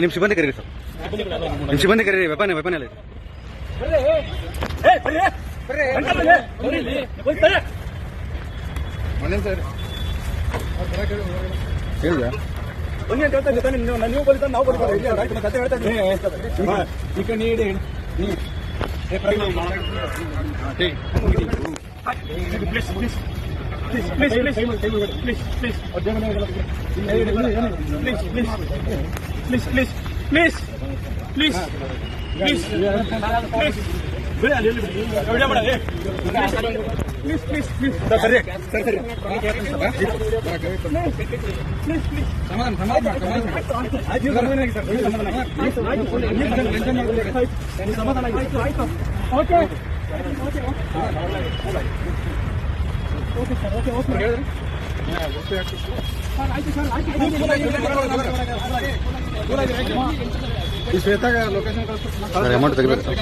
ನಿಮ್ ಸಿಬ್ಬಂದಿ ಕರೀರಿ ಸರ್, ನಿಮ್ ಸಿಬ್ಬಂದಿ ಕರೀರಿ. ವೆಪನ್ ಎಲ್ಲ ಹೇಳಿದ ಬನ್ನಿ ಅಂತ ಹೇಳ್ತಾ ಇದ್ದೀನಿ. ನೀವು ಬರೀತಾ ನಾವು ಬರ್ತಾರೆ ಕತೆ ಹೇಳ್ತಾ ಇದ್ದೀನಿ. ಈಗ ನೀಡಿ ಅಮೌಂಟ್ ತೆಗಿಬೇಕು ಸರ್.